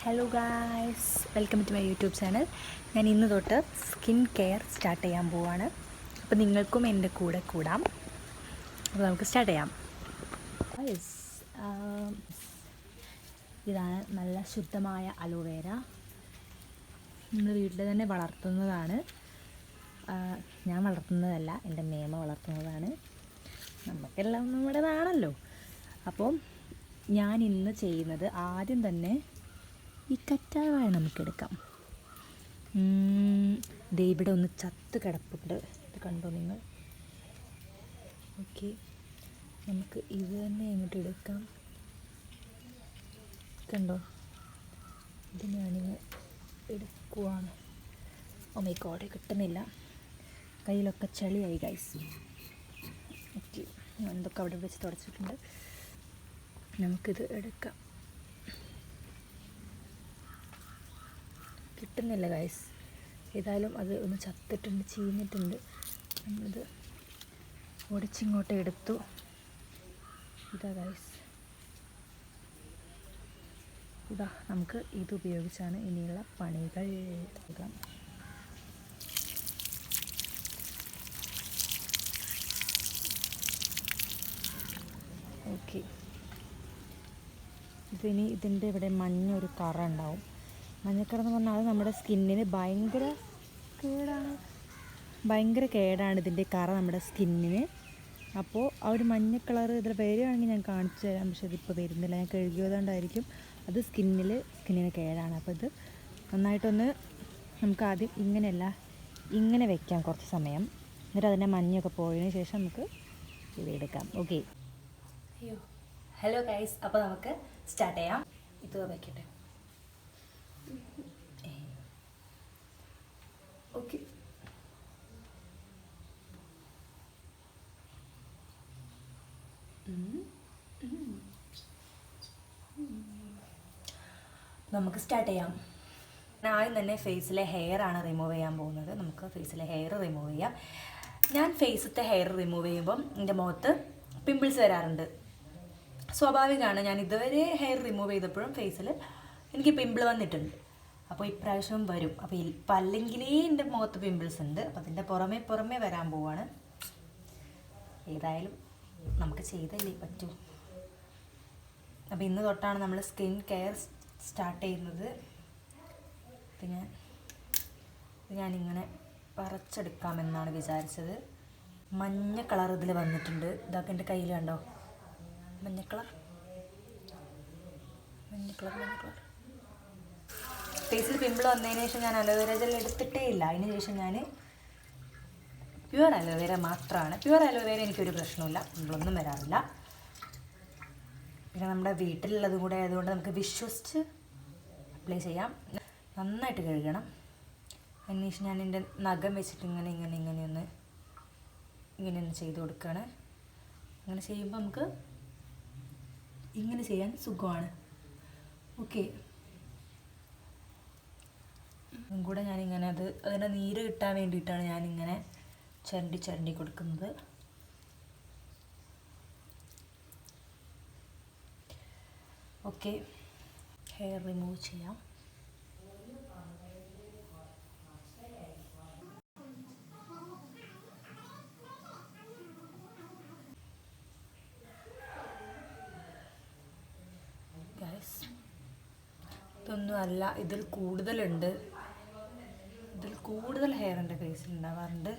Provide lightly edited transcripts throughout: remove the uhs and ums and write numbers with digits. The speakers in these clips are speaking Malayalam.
Hello guys, welcome to my YouTube channel. ഞാൻ ഇന്ന് തൊട്ട് സ്കിൻ കെയർ സ്റ്റാർട്ട് ചെയ്യാൻ പോവാണ്. അപ്പോൾ നിങ്ങൾക്കും എൻ്റെ കൂടെ കൂടാം. അപ്പോൾ നമുക്ക് സ്റ്റാർട്ട് ചെയ്യാം. ഇതാണ് നല്ല ശുദ്ധമായ അലോവേര. നമ്മൾ വീട്ടിൽ തന്നെ വളർത്തുന്നതാണ്. ഞാൻ വളർത്തുന്നതല്ല, എൻ്റെ മേമ വളർത്തുന്നതാണ്. നമുക്കെല്ലാം നമ്മുടേതാണല്ലോ. അപ്പോൾ ഞാൻ ഇന്ന് ചെയ്യുന്നത്, ആദ്യം തന്നെ ഈ കറ്റാർവാഴ നമുക്കെടുക്കാം. ദേ ഇവിടെ ഒന്ന് ചത്ത് കിടപ്പുണ്ട്, ഇത് കണ്ടോ നിങ്ങൾ? ഓക്കെ, നമുക്ക് ഇത് തന്നെ ഇങ്ങോട്ട് എടുക്കാം. കണ്ടോ, ഇത് ഞാനിങ്ങ് എടുക്കുവാണ്. ഓ മൈ ഗോഡ്, കിട്ടുന്നില്ല, കയ്യിലൊക്കെ ചളിയായി ഗൈസ്. ഓക്കെ, ഞാൻ എന്തൊക്കെ അവിടെ വെച്ച് തുടച്ചിട്ടുണ്ട്. നമുക്കിത് എടുക്കാം. കിട്ടുന്നില്ല ഗൈസ്, ഏതായാലും അത് ഒന്ന് ചത്തിട്ടുണ്ട്, ചീഞ്ഞിട്ടുണ്ട്. നമ്മളിത് ഒടിച്ചിങ്ങോട്ട് എടുത്തു. ഇതാ ഗൈസ്, ഇതാ നമുക്ക് ഇത് ഉപയോഗിച്ചാണ് ഇനിയുള്ള പണികൾ എടുക്കാം. ഓക്കെ, ഇതിൻ്റെ ഇവിടെ മഞ്ഞൊരു കറ ഉണ്ടാവും. മഞ്ഞക്കറ എന്ന് പറഞ്ഞാൽ അത് നമ്മുടെ സ്കിന്നിന് ഭയങ്കര കേടാണ് ഇതിൻ്റെ കറ നമ്മുടെ സ്കിന്നിന്. അപ്പോൾ ആ ഒരു മഞ്ഞ കളർ ഇതിൽ വരികയാണെങ്കിൽ ഞാൻ കാണിച്ചു തരാം, പക്ഷേ ഇതിപ്പോൾ വരുന്നില്ല. ഞാൻ കഴുകിയതുകൊണ്ടായിരിക്കും. അത് സ്കിന്നിന് കേടാണ്. അപ്പോൾ ഇത് നന്നായിട്ടൊന്ന് നമുക്ക് ആദ്യം ഇങ്ങനെ വെക്കാം കുറച്ച് സമയം. എന്നിട്ട് അതിൻ്റെ മഞ്ഞൊക്കെ പോയതിന് ശേഷം നമുക്ക് ഇത് എടുക്കാം. ഓക്കെ, ഹലോ ഗൈസ്, അപ്പോൾ നമുക്ക് സ്റ്റാർട്ട് ചെയ്യാം. ഇത് വയ്ക്കട്ടെ. ഓക്കെ, നമുക്ക് സ്റ്റാർട്ട് ചെയ്യാം. ആദ്യം തന്നെ ഫേസിലെ ഹെയർ ആണ് റിമൂവ് ചെയ്യാൻ പോകുന്നത്. നമുക്ക് ഫേസിലെ ഹെയർ റിമൂവ് ചെയ്യാം. ഞാൻ ഫേസിലത്തെ ഹെയർ റിമൂവ് ചെയ്യുമ്പം എൻ്റെ മുഖത്ത് പിമ്പിൾസ് വരാറുണ്ട്. സ്വാഭാവികമാണ്. ഞാൻ ഇതുവരെ ഹെയർ റിമൂവ് ചെയ്തപ്പോഴും ഫേസിൽ എനിക്ക് പിമ്പിൾ വന്നിട്ടുണ്ട്. അപ്പോൾ ഇപ്രാവശ്യം വരും. അപ്പോൾ ഇപ്പം അല്ലെങ്കിലേ എൻ്റെ മുഖത്ത് പിമ്പിൾസ് ഉണ്ട്. അപ്പോൾ അതിൻ്റെ പുറമേ വരാൻ പോവാണ്. ഏതായാലും നമുക്ക് ചെയ്തല്ലേ പറ്റൂ. അപ്പോൾ ഇന്ന് തൊട്ടാണ് നമ്മൾ സ്കിൻ കെയർ സ്റ്റാർട്ട് ചെയ്യുന്നത്. ഞാനിങ്ങനെ പറിച്ചെടുക്കാമെന്നാണ് വിചാരിച്ചത്. മഞ്ഞ കളർ ഇതിൽ വന്നിട്ടുണ്ട്. ഇതൊക്കെ എൻ്റെ കയ്യിൽ കണ്ടോ, മഞ്ഞ കളർ. ഫേസിൽ പിമ്പിൾ വന്നതിന് ശേഷം ഞാൻ അലോവേര ജെൽ എടുത്തിട്ടേ ഇല്ല. അതിന് ശേഷം ഞാൻ പ്യുവർ അലോവേര മാത്രമാണ്. പ്യുവർ അലോവേര എനിക്കൊരു പ്രശ്നമില്ല, പിമ്പിളൊന്നും വരാറില്ല. പിന്നെ നമ്മുടെ വീട്ടിലുള്ളത് കൂടെ ആയതുകൊണ്ട് നമുക്ക് വിശ്വസിച്ച് അപ്ലൈ ചെയ്യാം. നന്നായിട്ട് കഴുകണം. അതിന് ശേഷം ഞാൻ എൻ്റെ നഖം വെച്ചിട്ട് ഇങ്ങനെ ഒന്ന് ചെയ്ത് കൊടുക്കുകയാണ്. അങ്ങനെ ചെയ്യുമ്പോൾ നമുക്ക് ഇങ്ങനെ ചെയ്യാൻ സുഖമാണ്. ഓക്കെ, അതും കൂടെ ഞാനിങ്ങനെ അതിൻ്റെ നീര് കിട്ടാൻ വേണ്ടിയിട്ടാണ് ഞാനിങ്ങനെ ചരണ്ടി കൊടുക്കുന്നത്. ഓക്കെ, ഹെയർ റിമൂവ് ചെയ്യാം. ഇതൊന്നും അല്ല, ഇതിൽ കൂടുതൽ ഹെയർ എൻ്റെ ഫേസിൽ ഉണ്ടാവാറുണ്ട്.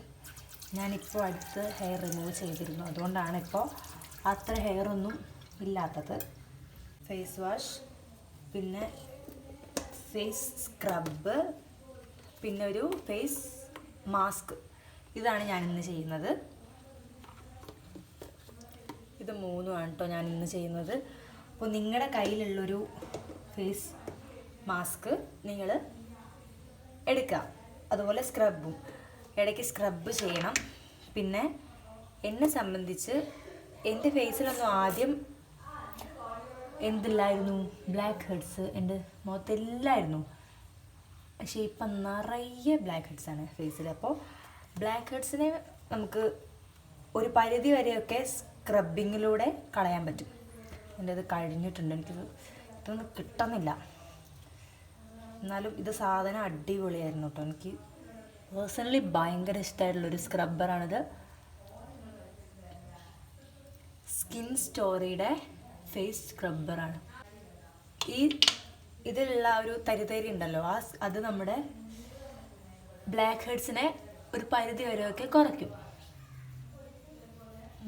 ഞാനിപ്പോൾ അടുത്ത് ഹെയർ റിമൂവ് ചെയ്തിരുന്നു, അതുകൊണ്ടാണ് ഇപ്പോൾ അത്ര ഹെയറൊന്നും ഇല്ലാത്തത്. ഫേസ് വാഷ്, പിന്നെ ഫേസ് സ്ക്രബ്, പിന്നെ ഒരു ഫേസ് മാസ്ക്, ഇതാണ് ഞാനിന്ന് ചെയ്യുന്നത്. ഇത് മൂന്നുമാണ് കേട്ടോ ഞാനിന്ന് ചെയ്യുന്നത്. അപ്പോൾ നിങ്ങളുടെ കയ്യിലുള്ളൊരു ഫേസ് മാസ്ക് നിങ്ങൾ എടുക്കുക. അതുപോലെ സ്ക്രബും ഇടയ്ക്ക് സ്ക്രബ് ചെയ്യണം. പിന്നെ എന്നെ സംബന്ധിച്ച് എൻ്റെ ഫേസിലൊന്നും ആദ്യം എന്തില്ലായിരുന്നു, ബ്ലാക്ക് ഹെഡ്സ് എൻ്റെ മുഖത്തെല്ലായിരുന്നു. പക്ഷേ ഇപ്പം നിറയെ ബ്ലാക്ക് ഹെഡ്സാണ് ഫേസിൽ. അപ്പോൾ ബ്ലാക്ക് ഹെഡ്സിനെ നമുക്ക് ഒരു പരിധി വരെയൊക്കെ സ്ക്രബിങ്ങിലൂടെ കളയാൻ പറ്റും. എൻ്റെ ഇത് കഴിഞ്ഞിട്ടുണ്ട്, ഇതൊന്നും കിട്ടുന്നില്ല. എന്നാലും ഇത് സാധനം അടിപൊളിയായിരുന്നു കേട്ടോ. എനിക്ക് പേഴ്സണലി ഭയങ്കര ഇഷ്ടമായിട്ടുള്ളൊരു സ്ക്രബ്ബറാണിത്. Skin സ്റ്റോറിയുടെ face സ്ക്രബ്ബറാണ്. ഇതിലുള്ള ഒരു തരി ഉണ്ടല്ലോ, അത് നമ്മുടെ ബ്ലാക്ക് ഹെഡ്സിനെ ഒരു പരിധി വരെയൊക്കെ കുറയ്ക്കും.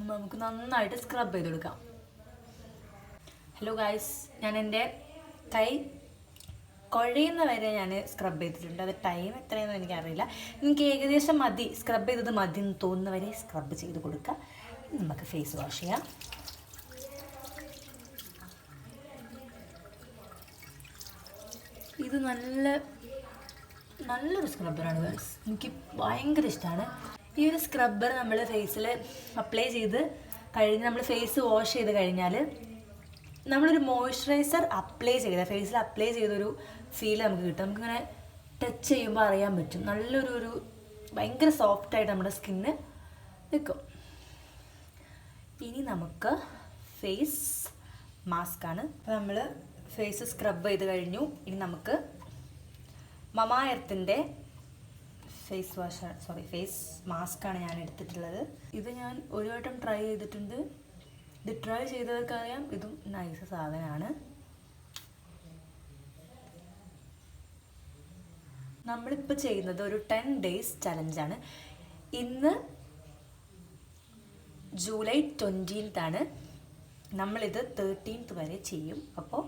നമുക്ക് നന്നായിട്ട് സ്ക്രബ് ചെയ്ത് കൊടുക്കാം. ഹലോ ഗായ്സ്, ഞാൻ എൻ്റെ കൈ കുഴയുന്ന വരെ ഞാൻ സ്ക്രബ് ചെയ്തിട്ടുണ്ട്. അത് ടൈം എത്രയെന്നും എനിക്കറിയില്ല. എനിക്ക് ഏകദേശം മതി, സ്ക്രബ് ചെയ്തത് മതി എന്ന് തോന്നുന്ന വരെ സ്ക്രബ് ചെയ്ത് കൊടുക്കുക. നമുക്ക് ഫേസ് വാഷ് ചെയ്യാം. ഇത് നല്ലൊരു സ്ക്രബ്ബറാണ് ഗൈസ്. എനിക്ക് ഭയങ്കര ഇഷ്ടമാണ്. ഈ ഒരു സ്ക്രബ്ബർ നമ്മൾ ഫേസിൽ അപ്ലൈ ചെയ്ത് കഴിഞ്ഞ് നമ്മൾ ഫേസ് വാഷ് ചെയ്ത് കഴിഞ്ഞാൽ നമ്മളൊരു മോയ്സ്ചറൈസർ ഫേസിൽ അപ്ലൈ ചെയ്തൊരു ഫീൽ നമുക്ക് കിട്ടും. നമുക്കിങ്ങനെ ടച്ച് ചെയ്യുമ്പോൾ അറിയാൻ പറ്റും. നല്ലൊരു ഭയങ്കര സോഫ്റ്റായിട്ട് നമ്മുടെ സ്കിന്ന് നിൽക്കും. ഇനി നമുക്ക് ഫേസ് മാസ്കാണ്. അപ്പോൾ നമ്മൾ ഫേസ് സ്ക്രബ് ചെയ്ത് കഴിഞ്ഞു. ഇനി നമുക്ക് മമാ എർത്തിൻ്റെ ഫേസ് മാസ്കാണ് ഞാൻ എടുത്തിട്ടുള്ളത്. ഇത് ഞാൻ ഒരു വട്ടം ട്രൈ ചെയ്തിട്ടുണ്ട്. ഇത് ട്രൈ ചെയ്തവർക്കറിയാം ഇതും നൈസ് സാധനമാണ്. നമ്മളിപ്പോൾ ചെയ്യുന്നത് ഒരു 10 days ചലഞ്ചാണ്. ഇന്ന് ജൂലൈ 20th നമ്മളിത് 13th വരെ ചെയ്യും. അപ്പോൾ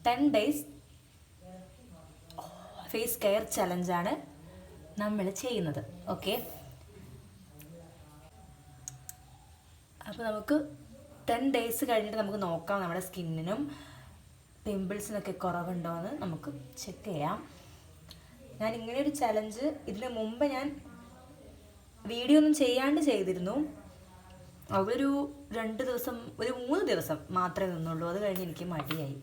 10 days ഫേസ് കെയർ ചലഞ്ചാണ് നമ്മൾ ചെയ്യുന്നത്. ഓക്കെ, അപ്പോൾ നമുക്ക് 10 days കഴിഞ്ഞിട്ട് നമുക്ക് നോക്കാം നമ്മുടെ സ്കിന്നിനും പിമ്പിൾസിനൊക്കെ കുറവുണ്ടോ എന്ന് നമുക്ക് ചെക്ക് ചെയ്യാം. ഞാൻ ഇങ്ങനെയൊരു ചലഞ്ച് ഇതിന് മുമ്പ് ഞാൻ വീഡിയോ ഒന്നും ചെയ്യാണ്ട് ചെയ്തിരുന്നു. അതൊരു 2 ദിവസം, ഒരു 3 ദിവസം മാത്രമേ നിന്നുള്ളൂ. അത് കഴിഞ്ഞ് എനിക്ക് മടിയായി.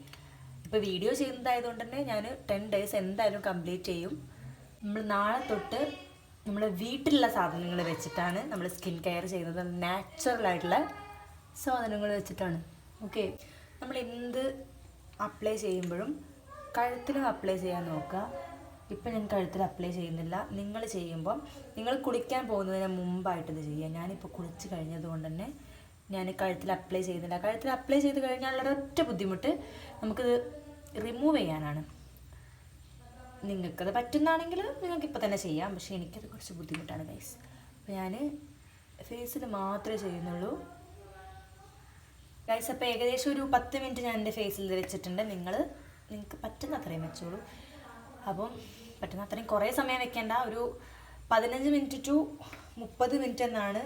ഇപ്പോൾ വീഡിയോ ചെയ്യുന്നതായതുകൊണ്ട് തന്നെ ഞാൻ 10 days എന്തായാലും കംപ്ലീറ്റ് ചെയ്യും. നമ്മൾ നാളെ തൊട്ട് നമ്മൾ വീട്ടിലുള്ള സാധനങ്ങൾ വെച്ചിട്ടാണ് നമ്മൾ സ്കിൻ കെയർ ചെയ്യുന്നത്. നാച്ചുറലായിട്ടുള്ള സാധനങ്ങൾ വെച്ചിട്ടാണ്. ഓക്കെ, നമ്മൾ എന്ത് അപ്ലൈ ചെയ്യുമ്പോഴും കഴുത്തിലും അപ്ലൈ ചെയ്യാൻ നോക്കുക. ഇപ്പം ഞാൻ കഴുത്തിൽ അപ്ലൈ ചെയ്യുന്നില്ല. നിങ്ങൾ ചെയ്യുമ്പം നിങ്ങൾ കുളിക്കാൻ പോകുന്നതിന് മുമ്പായിട്ട് ഇത് ചെയ്യുക. ഞാനിപ്പോൾ കുളിച്ച് കഴിഞ്ഞതുകൊണ്ട് തന്നെ ഞാൻ കഴുത്തിൽ അപ്ലൈ ചെയ്യുന്നില്ല. കഴുത്തിൽ അപ്ലൈ ചെയ്ത് കഴിഞ്ഞാൽ ഒരൊറ്റ ബുദ്ധിമുട്ട്, നമുക്കിത് റിമൂവ് ചെയ്യാനാണ്. നിങ്ങൾക്കത് പറ്റുന്നതാണെങ്കിൽ നിങ്ങൾക്കിപ്പോൾ തന്നെ ചെയ്യാം. പക്ഷേ എനിക്കത് കുറച്ച് ബുദ്ധിമുട്ടാണ് ഗൈസ്. അപ്പോൾ ഞാൻ ഫേസിൽ മാത്രമേ ചെയ്യുന്നുള്ളൂ ഗൈസ്. അപ്പോൾ ഏകദേശം ഒരു 10 minute ഞാൻ എൻ്റെ ഫേസിൽ വെച്ചിട്ടുണ്ട്. നിങ്ങൾക്ക് പറ്റുന്ന അത്രയും വെച്ചോളൂ. അപ്പം പറ്റുന്ന അത്രയും കുറേ സമയം വെക്കേണ്ട. ഒരു 15 minute to 30 minute എന്നാണ്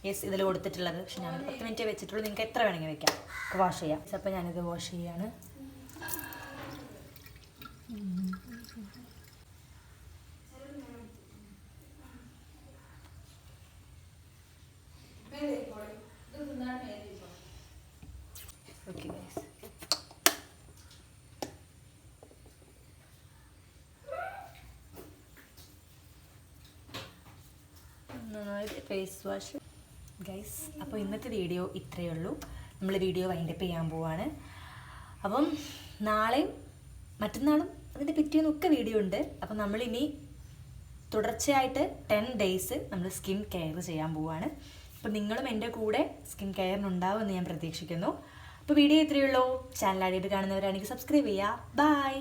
ഇതിൽ കൊടുത്തിട്ടുള്ളത്. പക്ഷെ ഞാൻ 10 minute വെച്ചിട്ടുള്ളൂ. നിങ്ങൾക്ക് എത്ര വേണമെങ്കിൽ വെക്കാം, വാഷ് ചെയ്യാം. അപ്പോൾ ഞാനിത് വാഷ് ചെയ്യാണ്. Okay guys, face wash guys. അപ്പോൾ ഇന്നത്തെ വീഡിയോ ഇത്രയേ ഉള്ളൂ. നമ്മൾ വീഡിയോ വൈൻഡപ്പ് ചെയ്യാൻ പോവാണ്. അപ്പം നാളെയും മറ്റന്നാളും അതിൻ്റെ പിറ്റേന്നൊക്കെ വീഡിയോ ഉണ്ട്. അപ്പം നമ്മളിനി തുടർച്ചയായിട്ട് 10 days നമ്മൾ സ്കിൻ കെയർ ചെയ്യാൻ പോവാണ്. അപ്പോൾ നിങ്ങളും എൻ്റെ കൂടെ സ്കിൻ കെയറിനുണ്ടാവുമെന്ന് ഞാൻ പ്രതീക്ഷിക്കുന്നു. അപ്പോൾ വീഡിയോ ഇത്രയേ ഉള്ളൂ. ചാനൽ ആദ്യമായിട്ട് കാണുന്നവരാണെങ്കിൽ സബ്സ്ക്രൈബ് ചെയ്യുക. ബൈ.